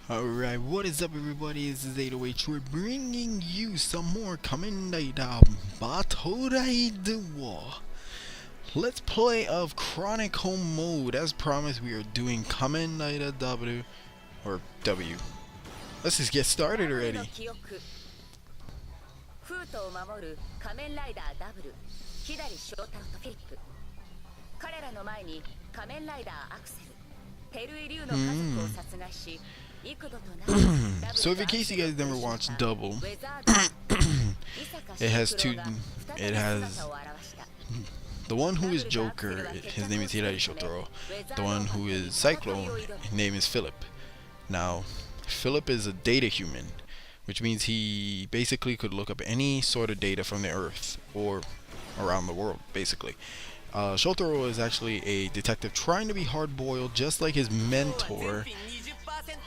Alright, what is up everybody, this is 808. We're bringing you some more Kamen Rider BattRide. Let's play of Chronicle mode. As promised, we are doing Kamen Rider W, or W. Let's just get started already. So if in case you guys never watched Double, it has the one who is Joker, his name is Shotaro. The one who is Cyclone, his name is Philip. Now, Philip is a data human, which means he basically could look up any sort of data from the Earth or around the world, basically. Shotaro is actually a detective trying to be hard-boiled, just like his mentor,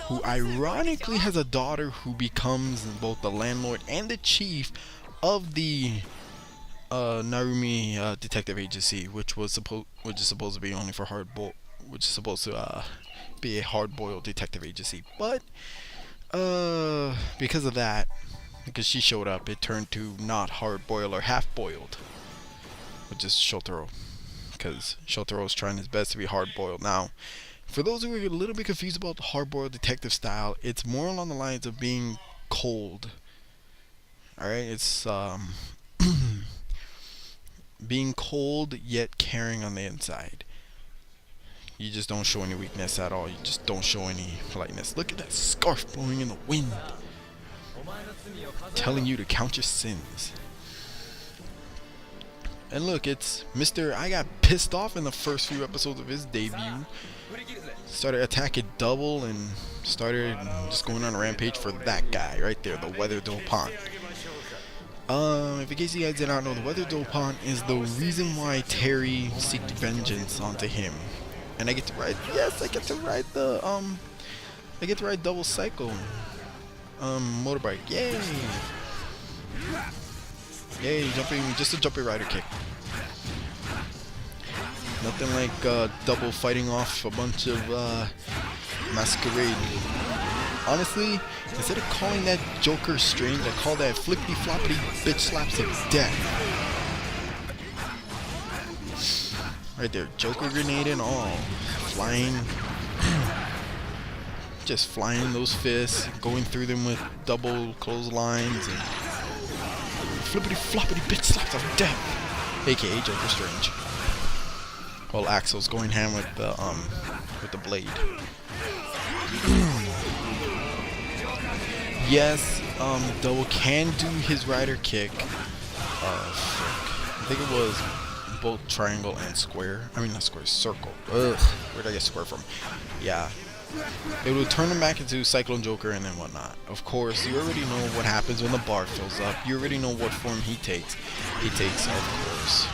who ironically has a daughter who becomes both the landlord and the chief of the Narumi Detective Agency, which is supposed to be only for which is supposed to be a hard-boiled detective agency. But because of that, because she showed up, it turned to not hard-boiled or half-boiled, which is Shotaro, because Shotaro is trying his best to be hard-boiled. Now, for those who are a little bit confused about the hard-boiled detective style, it's more along the lines of being cold. Alright, it's being cold yet caring on the inside. You just don't show any weakness at all. You just don't show any politeness. Look at that scarf blowing in the wind, telling you to count your sins. And look, it's Mr. I got pissed off in the first few episodes of his debut. Started attacking Double and started just going on a rampage for that guy right there, the Weather Dopant. If in case you guys did not know, the Weather Dopant is the reason why Terry seeked vengeance onto him. And I get to ride, yes, I get to ride the, I get to ride Double Cycle, motorbike, yay! Yay, just a jumping rider kick. Nothing like Double fighting off a bunch of masquerade. Honestly, instead of calling that Joker strange, I call that flippity floppity bitch slaps of death. Right there, Joker grenade and all. Flying. Just flying those fists, going through them with double clotheslines and flippity floppity bitch slaps of death, aka Joker Strange. While Axel's going ham with the blade. Yes, Double can do his rider kick. I think it was both triangle and square. I mean not square, circle. Ugh, where did I get square from? Yeah. It would turn him back into Cyclone Joker and then whatnot. Of course, you already know what happens when the bar fills up. You already know what form he takes. He takes, of course,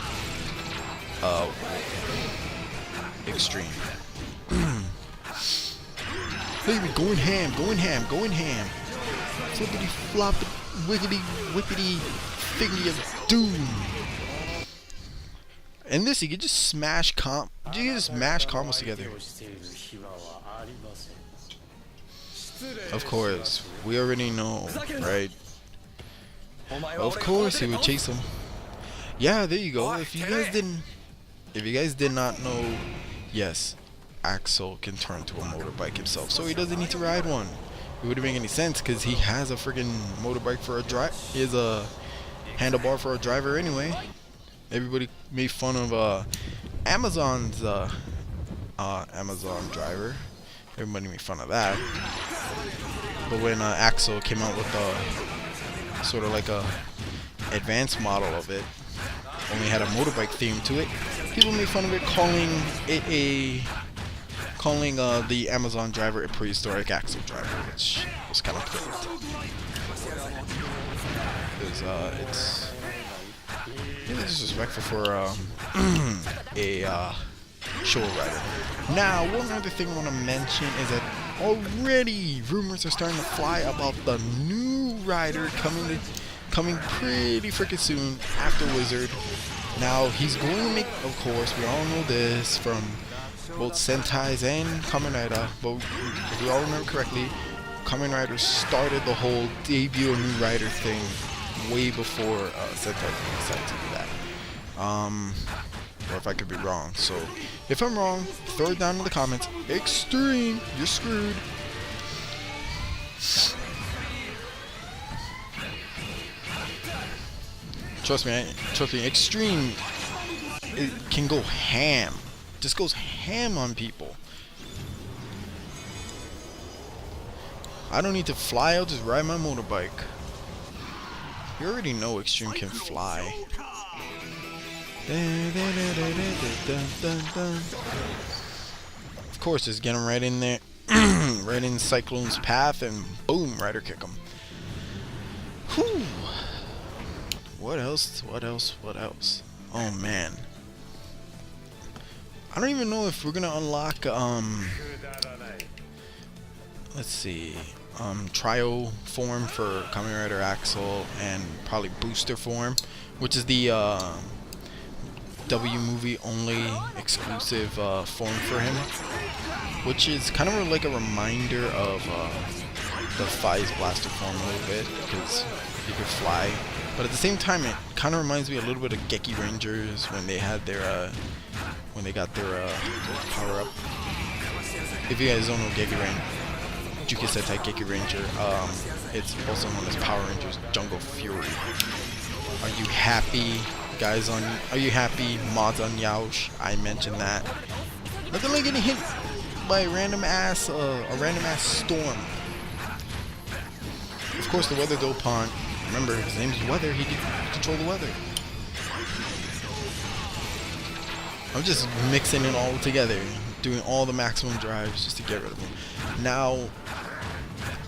extreme. Baby, going ham, going ham, going ham. Flippity flop, wiggity, whippity, thingy of doom. And this, you can just smash combos together. Of course, we already know, right? Of course, he would chase him. Yeah, there you go. If you guys did not know, yes, Axel can turn to a motorbike himself, so he doesn't need to ride one. It wouldn't make any sense because he has a freaking motorbike for a drive. He has a handlebar for a driver anyway. Everybody made fun of Amazon's Amazon driver. Everybody made fun of that. But when Axel came out with a sort of like a advanced model of it, only had a motorbike theme to it, people made fun of it, calling the Amazon driver a prehistoric Axel driver, which was kind of cute. Because it's disrespectful for a show rider. Now, one other thing I want to mention is that already rumors are starting to fly about the new rider coming pretty freaking soon after Wizard. Now, he's going to make, of course, we all know this from both Sentai's and Kamen Rider, but if we all remember correctly, Kamen Rider started the whole debut of new rider thing way before Sentai decided to do that. Or if I could be wrong. So if I'm wrong, throw it down in the comments. Extreme, you're screwed. Trust me, Extreme, it can go ham. Just goes ham on people. I don't need to fly, I'll just ride my motorbike. You already know Extreme can fly. Of course, just get him right in there, right in Cyclone's path, and boom, rider kick him. Whew. What else? What else? What else? Oh man, I don't even know if we're gonna unlock. Let's see. Trio form for Kamen Rider Axel, and probably booster form, which is the W movie only exclusive form for him, which is kind of like a reminder of the Fi's blaster form a little bit, because he could fly, but at the same time it kind of reminds me a little bit of Geki Rangers when they had their when they got their power up. If you guys don't know Geki Ranger, Juki Sentai Geki Ranger, it's also known as Power Rangers Jungle Fury. Are you happy, guys? Are you happy, mods on Yaosh? I mentioned that. Nothing like getting hit by a random ass storm. Of course, the Weather Dopant. Remember, his name's Weather. He can control the weather. I'm just mixing it all together, doing all the maximum drives just to get rid of him. Now,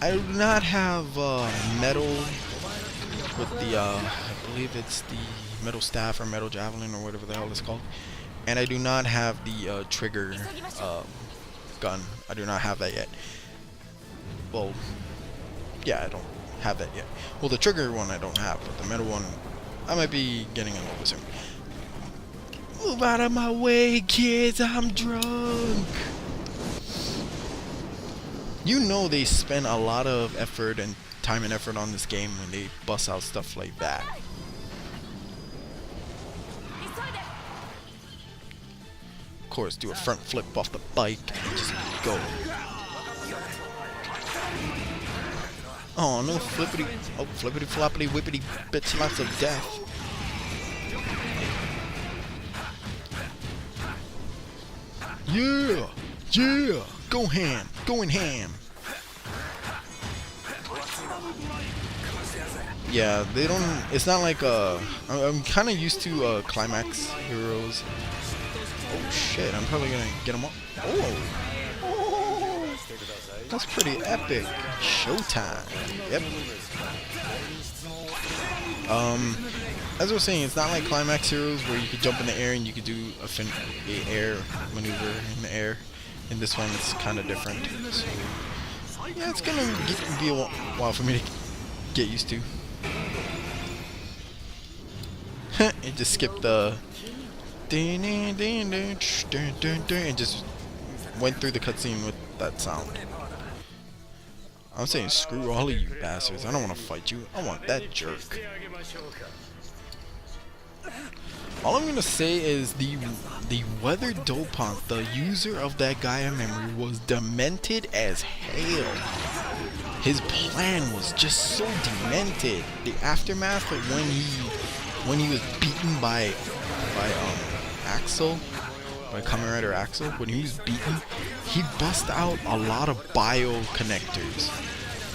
I do not have metal with the, I believe it's the metal staff or metal javelin or whatever the hell it's called. And I do not have the trigger gun. I do not have that yet. Well, yeah, I don't have that yet. Well, the trigger one I don't have, but the metal one I might be getting a little soon. Move out of my way, kids, I'm drunk. You know they spend a lot of effort and time and effort on this game when they bust out stuff like that. Of course, do a front flip off the bike and just go. Oh no, flippity floppity whippity bitch lots of death. Yeah, yeah, go ham, going ham. Yeah, they don't. It's not like I'm kind of used to climax heroes. Oh shit! I'm probably gonna get them all. Oh, that's pretty epic. Showtime. Yep. As I was saying, it's not like climax heroes where you could jump in the air and you could do a air maneuver in the air. In this one, it's kind of different. So, yeah, it's gonna be a while for me to get used to. It just skipped the and just went through the cutscene with that sound. I'm saying screw all of you bastards. I don't want to fight you. I want that jerk. All I'm gonna say is the Weather Dopant, the user of that Gaia memory, was demented as hell. His plan was just so demented. The aftermath of when he was beaten by Axel, by Kamen Rider Axel, when he was beaten, he bust out a lot of bio connectors.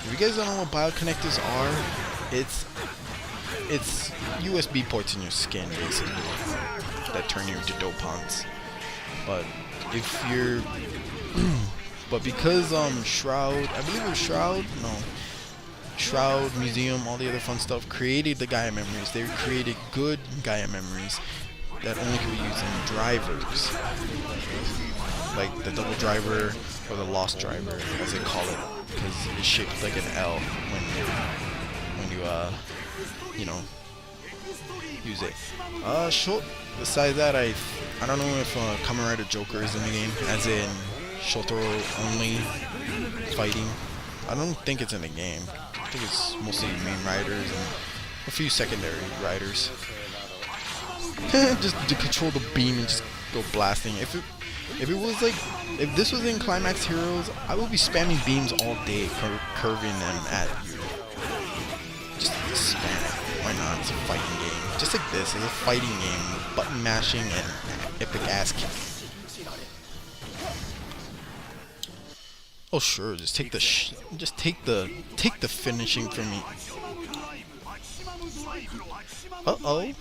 If you guys don't know what bio connectors are, it's USB ports in your skin basically that turn you into dopants. But if you're but because Shroud, I believe it was Shroud Museum, all the other fun stuff, created the Gaia memories. They created good Gaia memories that only can be used in drivers, like the double driver or the lost driver, as they call it, because it's shaped like an L when you know, use it. Besides that, I don't know if Kamen Rider Joker is in the game, as in Shotaro only fighting. I don't think it's in the game. I think it's mostly main riders and a few secondary riders. Just to control the beam and just go blasting. If it was like, if this was in Climax Heroes, I would be spamming beams all day, curving them at you. Just spam it. Why not? It's a fighting game. Just like this, it's a fighting game with button mashing and epic ass kick. Oh sure, just take the finishing from me. Uh-oh.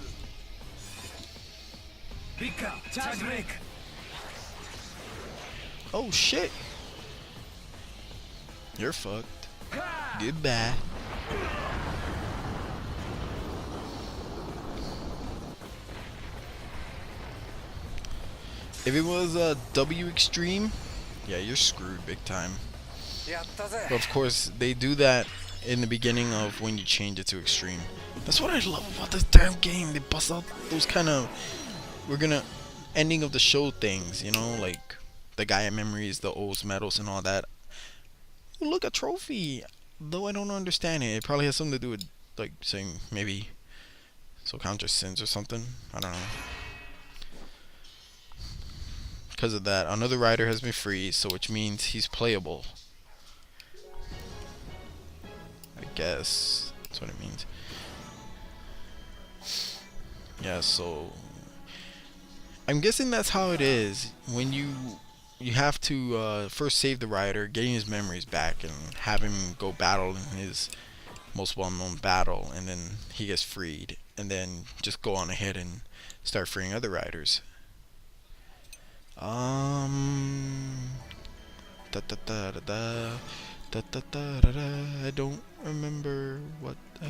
Oh shit. You're fucked. Goodbye. If it was a W Extreme, yeah, you're screwed big time. But of course, they do that in the beginning of when you change it to Extreme. That's what I love about this damn game. They bust out those kind of, we're gonna, ending of the show things, you know, like the Gaia memories, the O's medals and all that. Ooh, look, a trophy. Though I don't understand it. It probably has something to do with, like, saying maybe, so count your sins or something. I don't know. Because of that, another rider has been freed, so which means he's playable. I guess that's what it means. Yeah, so I'm guessing that's how it is. When you have to first save the rider, getting his memories back, and have him go battle in his most well-known battle, and then he gets freed, and then just go on ahead and start freeing other riders. I don't remember what I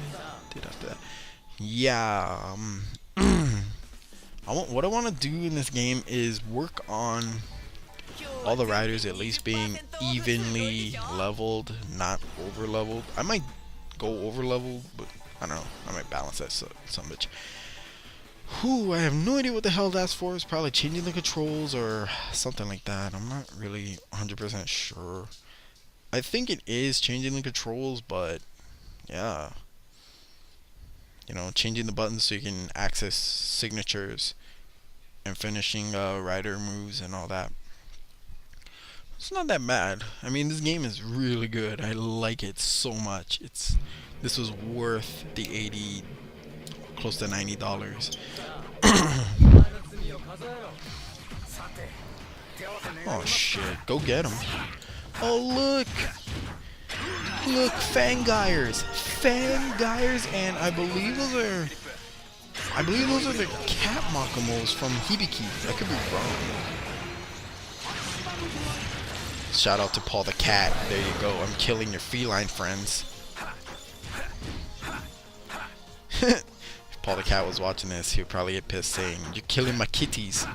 did after that. Yeah, what I want to do in this game is work on all the riders at least being evenly leveled, not over leveled. I might go over leveled, but I don't know. I might balance that some bitch. Whew, I have no idea what the hell that's for. It's probably changing the controls or something like that. I'm not really 100% sure. I think it is changing the controls, but yeah. You know, changing the buttons so you can access signatures and finishing rider moves and all that. It's not that bad. I mean, this game is really good. I like it so much. This was worth the $80, close to $90. Oh shit, go get him. Oh look, Fangires, and I believe those are the cat Makamos from Hibiki. I could be wrong. Shout out to Paul the Cat. There you go. I'm killing your feline friends. If Paul the Cat was watching this, he would probably get pissed saying, "You're killing my kitties,"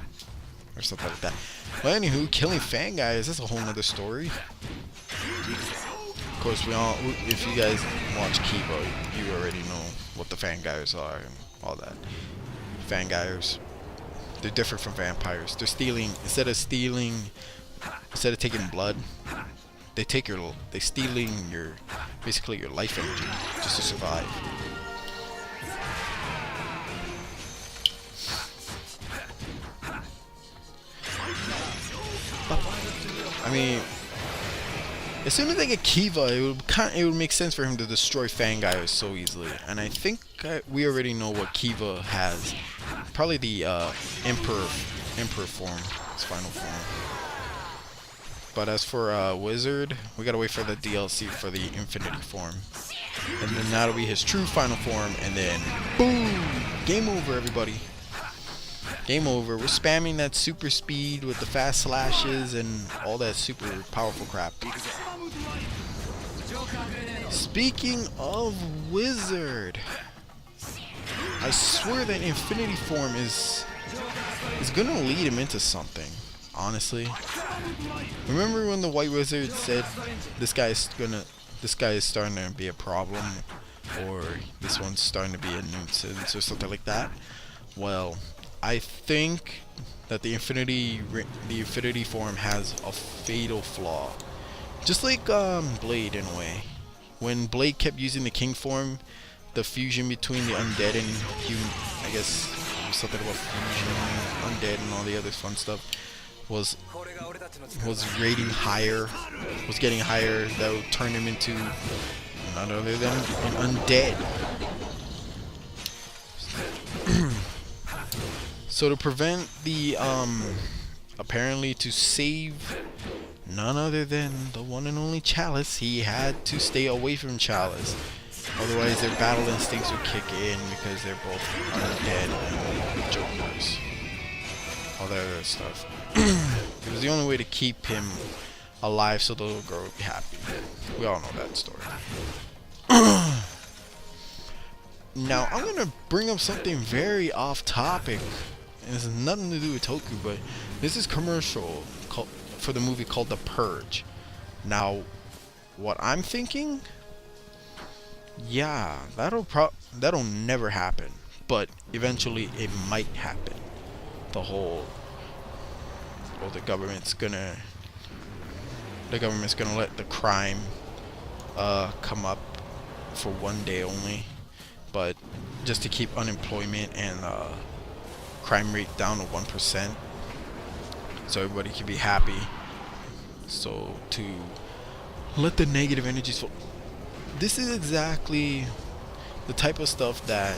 or something like that. But anywho, killing Fangires, that's a whole nother story. Of course, if you guys watch Kiba, you already know what the Fangires are and all that. Fangires, they're different from vampires. They're stealing, instead of taking blood, they're stealing basically your life energy just to survive. I mean, as soon as I get Kiva, it would make sense for him to destroy Fangires so easily. And I think we already know what Kiva has. Probably the Emperor form, his final form. But as for Wizard, we gotta wait for the DLC for the Infinity form, and then that'll be his true final form. And then boom, game over, everybody. Game over. We're spamming that super speed with the fast slashes and all that super powerful crap. Speaking of Wizard, I swear that Infinity form is gonna lead him into something. Honestly, remember when the White Wizard said this guy is starting to be a problem, or this one's starting to be a nuisance or something like that? Well, I think that the Infinity form has a fatal flaw, Just like Blade in a way. When Blade kept using the king form, the fusion between the undead and human, I guess it was something about fusion, undead, and all the other fun stuff, was rating higher, was getting higher. That would turn him into none other than an undead. So to prevent the apparently to save none other than the one and only Chalice, he had to stay away from Chalice. Otherwise their battle instincts would kick in because they're both undead and jokers. All that other stuff. It was the only way to keep him alive so the little girl would be happy. We all know that story. Now I'm gonna bring up something very off topic. It has nothing to do with Toku, but this is commercial for the movie called The Purge. Now, what I'm thinking, yeah, that'll never happen, but eventually it might happen. The whole, well, the government's gonna let the crime come up for one day only, but just to keep unemployment and crime rate down to 1%, so everybody can be happy. So to let the negative energies flow. This is exactly the type of stuff that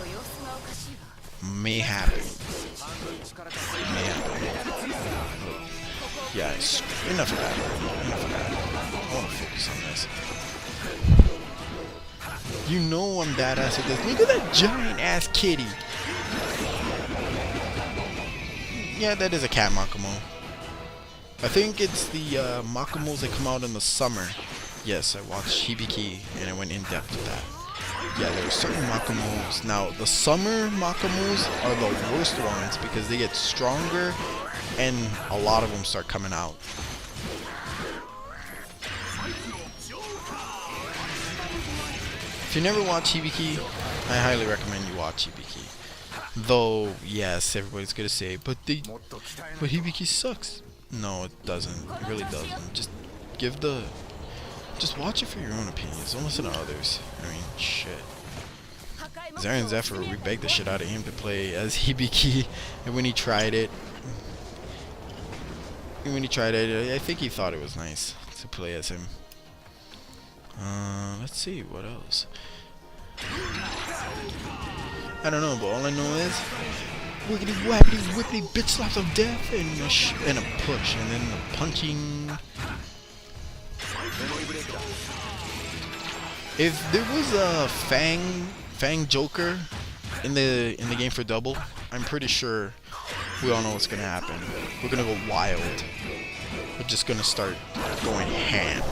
may happen. Yeah, enough of that. Enough of that. I want to focus on this. You know I'm badass at this. Look at that giant ass kitty. Yeah, that is a cat Makumo. I think it's the Makumos that come out in the summer. Yes, I watched Hibiki and I went in depth with that. Yeah, there are certain Makumos. Now, the summer Makumos are the worst ones because they get stronger and a lot of them start coming out. If you never watch Hibiki, I highly recommend you watch Hibiki. Though, yes, everybody's gonna say, but Hibiki sucks. No, it doesn't. It really doesn't. Just watch it for your own opinions. Don't listen to others. I mean, shit. Zaren Zephyr, we begged the shit out of him to play as Hibiki, and when he tried it, I think he thought it was nice to play as him. Let's see, what else? I don't know, but all I know is wiggity wappity whippity bitch slaps of death and a push, and then the punching. If there was a Fang Joker in the game for double, I'm pretty sure we all know what's gonna happen. We're gonna go wild. We're just gonna start going ham.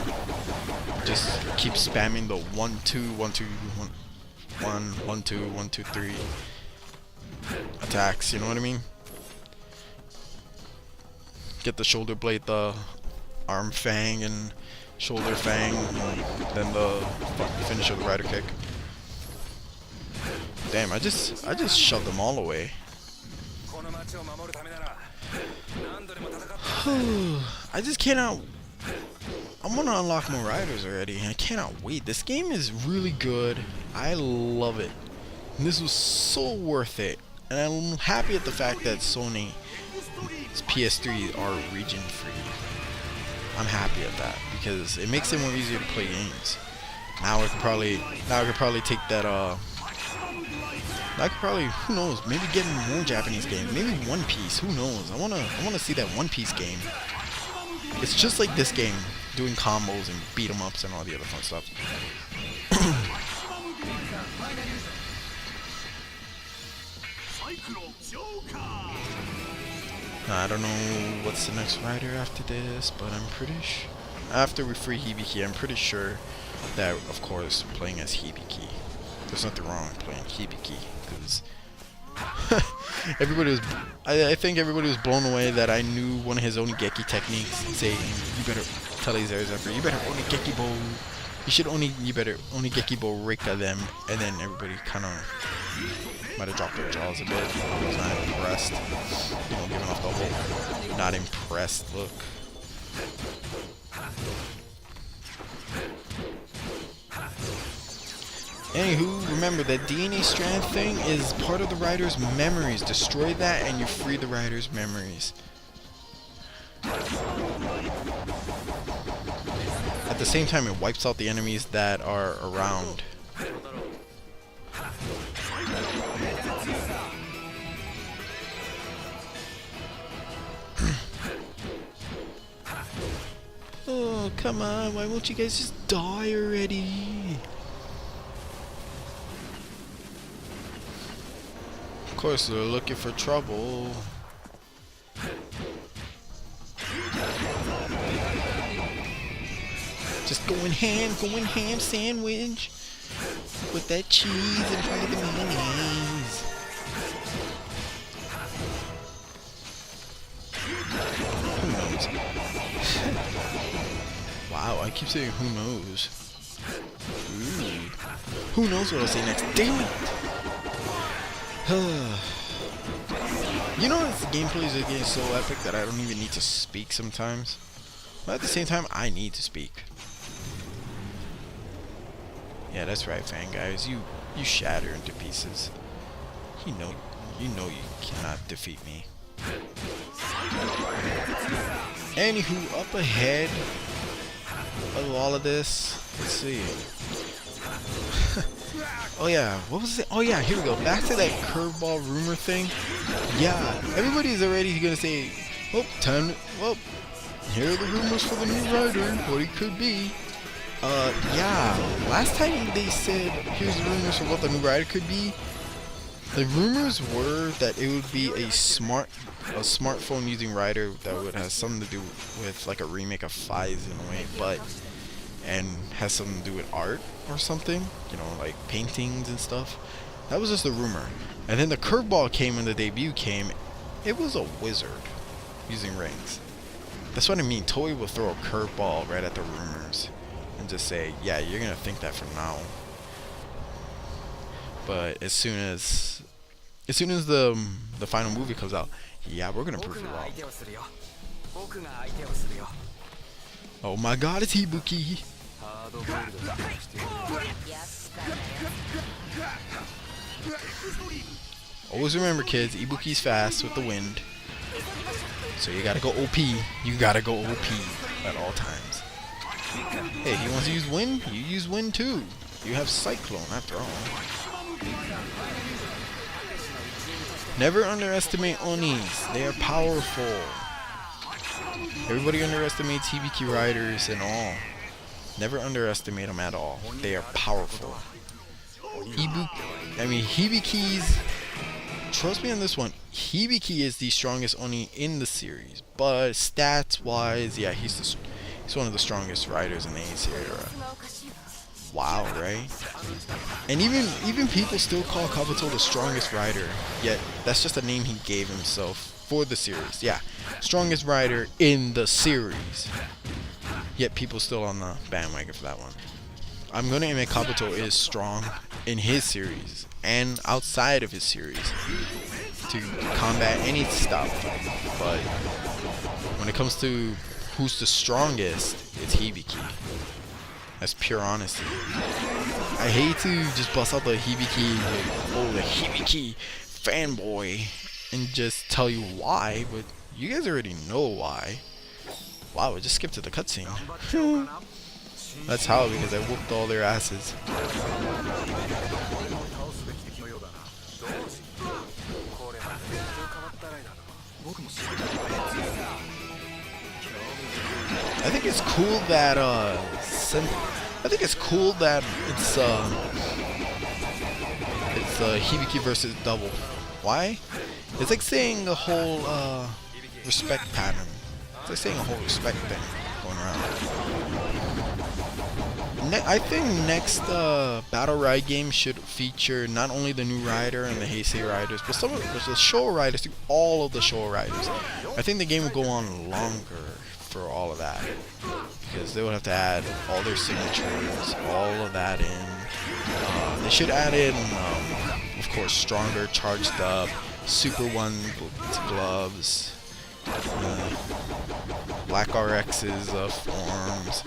Just keep spamming the 1 2 1 2 1 1 2 1 2 3 attacks. You know what I mean? Get the shoulder blade, the arm fang, and shoulder fang, and then the finish of the rider kick. Damn, I just shoved them all away. I just cannot. I want to unlock more riders already. I cannot wait. This game is really good. I love it. And this was so worth it. And I'm happy at the fact that Sony's PS3 are region free. I'm happy at that because it makes it more easier to play games. Now I could probably take that I could probably, who knows, maybe get more Japanese games, maybe One Piece, who knows. I wanna see that One Piece game. It's just like this game, doing combos and beat 'em ups and all the other fun stuff. I don't know what's the next rider after this, but I'm pretty sure after we free Hibiki, I'm pretty sure that, of course, playing as Hibiki. There's nothing wrong with playing Hibiki, because everybody was. I think everybody was blown away that I knew one of his Onigeki techniques, saying you better tell these areas after you better Onigekibo. You better Onigekibo Rika them, and then everybody kind of might have dropped their jaws a bit. I was not impressed. You know, giving off the whole not impressed look. Anywho, remember that DNA strand thing is part of the rider's memories. Destroy that and you free the rider's memories. At the same time, it wipes out the enemies that are around. Oh, come on, why won't you guys just die already? Of course, they're looking for trouble. Just going ham sandwich with that cheese in front of the mayonnaise. Who knows? Wow, I keep saying who knows. Ooh. Who knows what I'll say next? Damn it! You know, this gameplay is getting so epic that I don't even need to speak sometimes. But at the same time, I need to speak. Yeah, that's right, fan guys. You shatter into pieces. You know you cannot defeat me. Anywho, up ahead of all of this, let's see. Oh yeah, what was it? Oh yeah, here we go. Back to that curveball rumor thing. Yeah, everybody's already gonna say, oh, well, here are the rumors for the new rider, what it could be. Yeah, last time they said, here's the rumors for what the new rider could be. The rumors were that it would be a smartphone using rider that would have something to do with like a remake of Fives in a way, and has something to do with art or something, you know, like paintings and stuff. That was just a rumor. And then the curveball came when the debut came. It was a wizard using rings. That's what I mean. Toei will throw a curveball right at the rumors and just say, yeah, you're gonna think that from now. But as soon as the final movie comes out, yeah, we're gonna prove you wrong. Oh my god, it's HIBIKI! Always remember, kids, Ibuki's fast with the wind. So you gotta go OP. You gotta go OP at all times. Hey, he wants to use wind? You use wind too. You have Cyclone after all. Never underestimate Onis. They are powerful. Everybody underestimates HIBIKI riders and all. Never underestimate them at all. They are powerful. HIBIKI's... Trust me on this one. HIBIKI is the strongest Oni in the series. But stats-wise, yeah, he's one of the strongest riders in the Ace era. Wow, right? And even people still call Kabuto the strongest rider. Yet, that's just a name he gave himself for the series. Yeah, strongest rider in the series. Yet people still on the bandwagon for that one. I'm going to admit Kabuto is strong in his series and outside of his series to combat any style fight. But when it comes to who's the strongest, it's HIBIKI. That's pure honesty. I hate to just bust out the HIBIKI, the HIBIKI fanboy, and just tell you why, but you guys already know why. Wow, I just skipped to the cutscene. That's how, because I whooped all their asses. I think it's cool that it's HIBIKI versus double. Why? It's like saying a whole respect pattern. It's like saying a whole respect thing going around. I think next BattRide game should feature not only the new rider and the Heisei riders, but some of the Showa riders, all of the Showa riders. I think the game will go on longer for all of that, because they would have to add all their signatures, all of that in. They should add in, of course, stronger, charged up, Super 1 gloves, Black RX's forms,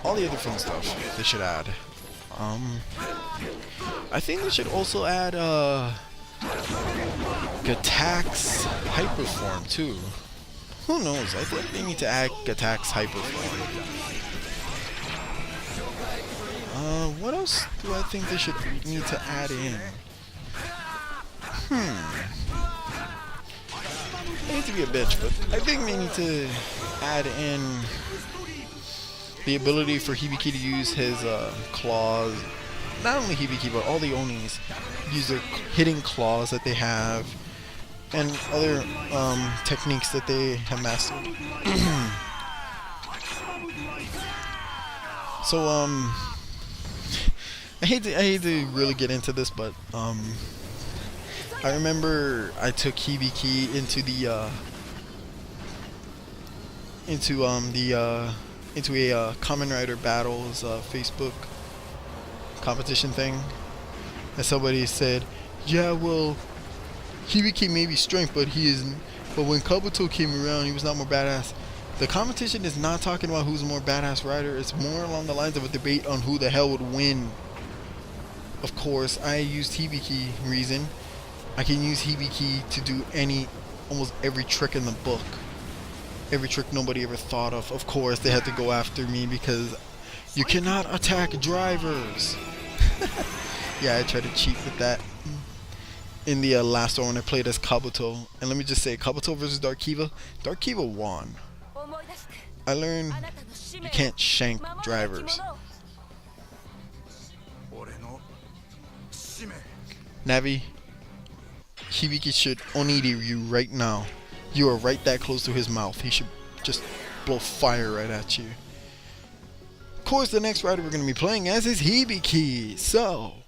all the other fun stuff they should add. I think they should also add Gattack's Hyperform too. Who knows? I think they need to add Gattack's Hyperform. What else do I think they should need to add in? I hate to be a bitch, but I think they need to add in the ability for Hibiki to use his claws. Not only Hibiki, but all the Onis use their hitting claws that they have, and other techniques that they have mastered. So I hate to really get into this, but I remember I took Hibiki into the into a Kamen Rider Battles Facebook competition thing, and somebody said, "Yeah, well, Hibiki may be strength, but when Kabuto came around, he was not more badass." The competition is not talking about who's a more badass rider. It's more along the lines of a debate on who the hell would win. Of course, I used Hibiki reason. I can use Hibiki to do almost every trick in the book. Every trick nobody ever thought of. Of course, they had to go after me because you cannot attack drivers. Yeah, I tried to cheat with that in the last one when I played as Kabuto. And let me just say, Kabuto versus Dark Kiva won. I learned you can't shank drivers. Navi, Hibiki should oniri you right now. You are right that close to his mouth. He should just blow fire right at you. Of course, the next rider we're going to be playing as is Hibiki. So,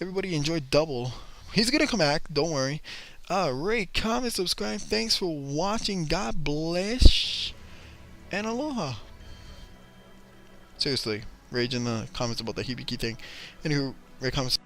everybody enjoy Double. He's going to come back, don't worry. Rate, comment, subscribe. Thanks for watching. God bless. And aloha. Seriously, rage in the comments about the Hibiki thing. Anywho, rate, comments.